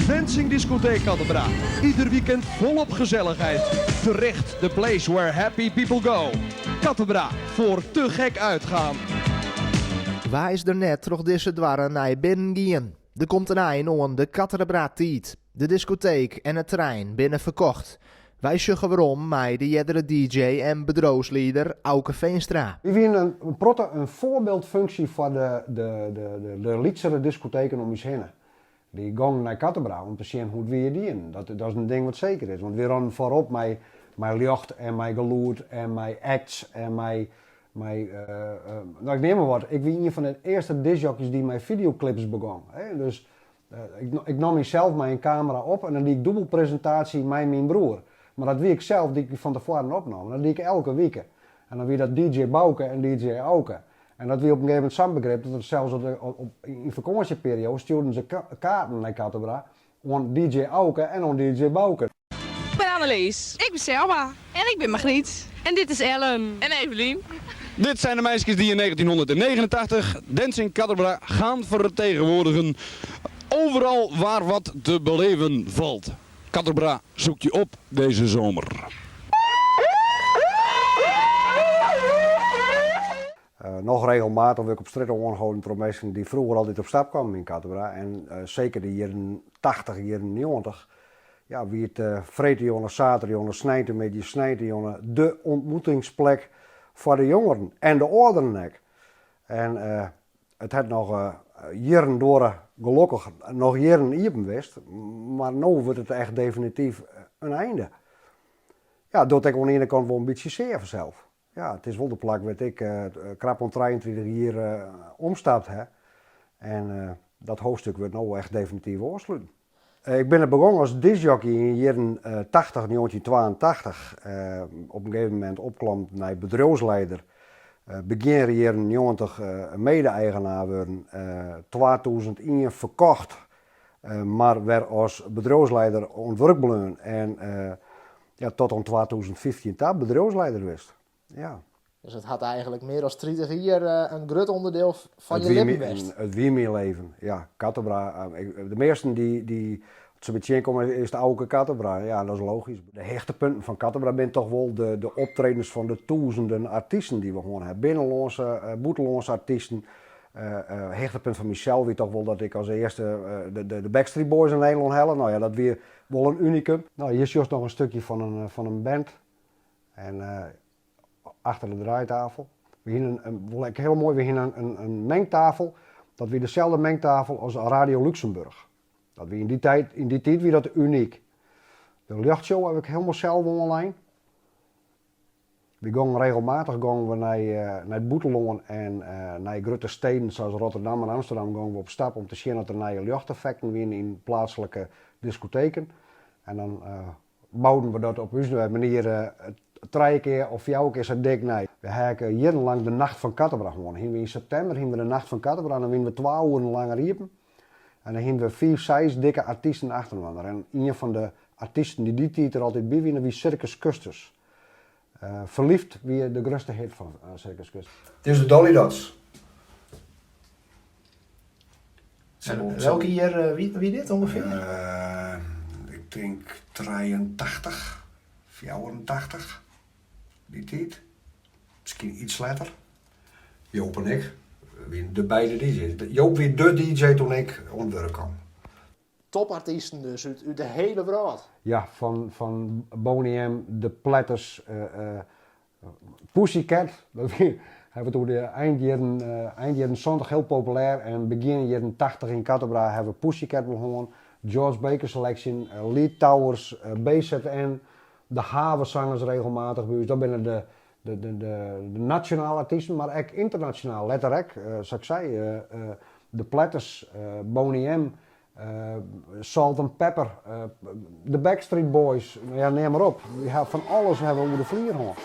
Dancing Discotheek Catebra. Ieder weekend volop gezelligheid. Terecht de place where happy people go. Catebra, voor te gek uitgaan. Wij is er net terug deze dwarren naar binnen gaan. Er komt een eind aan de Catebra-tijd. De discotheek en het terrein binnen verkocht. Wij zeggen waarom met de jedere DJ en bedrijfsleider Auke Veenstra. We hebben een voorbeeldfunctie voor de lietsere discotheken om ons heen. Die gaan naar Catebra om te zien hoe het weer die. Dat is een ding wat zeker is. Want we rennen voorop met licht en met geluid en met acts en met nou, ik neem maar wat. Ik was een van de eerste discjockeys die met videoclips begon. Dus ik nam mezelf met een camera op en dan deed ik dubbelpresentatie met mijn broer. Maar dat wie ik zelf die ik van tevoren opnam. Dat deed ik elke week. En dan wie dat DJ Bouke en DJ Auke. En dat wie op een gegeven moment samenbegrip dat het zelfs in vakantieperiode stuurden ze kaarten naar Catebra aan DJ Auke en aan DJ Bouke. Ik ben Annelies. Ik ben Selma. En ik ben Margriet. En dit is Ellen. En Evelien. Dit zijn de meisjes die in 1989 Dancing Catebra gaan vertegenwoordigen. Overal waar wat te beleven valt. Catebra zoekt je op deze zomer. Nog regelmatig wil ik op straat aanhouden voor mensen die vroeger altijd op stap kwamen in Catebra. En zeker de jaren 80, jaren 90. Ja, wie het vretenjongen, zaterjongen, snijdenjongen, de ontmoetingsplek voor de jongeren en de ouderen. En het had nog jaren door gelukkig nog jaren hier geweest, maar nu wordt het echt definitief een einde. Ja, dat ik aan de ene kant wel een beetje zeer vanzelf. Ja, het is wel de plek waar ik krap om 23 jaar omstapt heb. En dat hoofdstuk wordt nu echt definitief afgesloten. Ik ben er begonnen als discjockey in de jaren 1982. Op een gegeven moment opklom naar bedrijfsleider. Begin de jaren 90 mede-eigenaar worden. 2001 verkocht. Maar weer als bedrijfsleider ontwerpbeleun. En ja, tot aan 2015 daar bedrijfsleider wist. Ja. Dus het had eigenlijk meer dan 30 jaar een groot onderdeel van je leven geweest. Het wie meer leven, ja. Catebra. De meesten die zo'n beetje komen is de oude Catebra. Ja, dat is logisch. De hechtepunten van Catebra zijn toch wel de optredens van de duizenden artiesten die we gewoon hebben. Binnenlandse, buitenlandse artiesten. Hechtepunt van mezelf weet toch wel dat ik als eerste de Backstreet Boys in Nederland helle. Nou ja, dat weer wel een unicum. Nou, hier is juist nog een stukje van een band. En achter de draaitafel. We hebben heel mooi, we hebben een mengtafel. Dat weer dezelfde mengtafel als Radio Luxemburg. Dat weer in die tijd weer dat uniek. De luchtshow heb ik helemaal zelf online. We gaan regelmatig naar het buitenland en naar grote steden zoals Rotterdam en Amsterdam gaan we op stap om te zien dat er nieuwe luchteffecten weer in plaatselijke discotheken. En dan bouwen we dat op onze manier 3 keer of 4 keer zo dik nee. We hebben jarenlang de Nacht van Catebra gewonnen. In september hebben we de Nacht van Catebra en dan winnen we 12 uur langer riepen. En dan hebben we 5, 6 dikke artiesten achter elkaar. En een van de artiesten die tijd er altijd bij winnen, wie Circus Custus. Verliefd wie de grootste hit van Circus Custus. Het is de Dolly Dots. Welke jaar wie dit ongeveer? Ik denk 83, 84, die tijd. Misschien iets later. Joop en ik, de beide DJ's. Joop weer de DJ toen ik ontwerp kwam. Topartiesten dus, uit de hele wereld. Ja, van Boney M, de Platters, Pussycat. Dat hebben we toen de eind jaren 70 heel populair en begin jaren 80 in Catebra hebben we Pussycat begonnen. George Baker Selection, Lee Towers, BZN, de havenzangers regelmatig bij ons. Dat zijn de nationale artiesten, maar ook internationaal. Letterlijk, zoals ik zei, de Platters, Boney M. Salt and Pepper, de Backstreet Boys, ja, neem maar op. Van alles hebben we over de vlier gehad.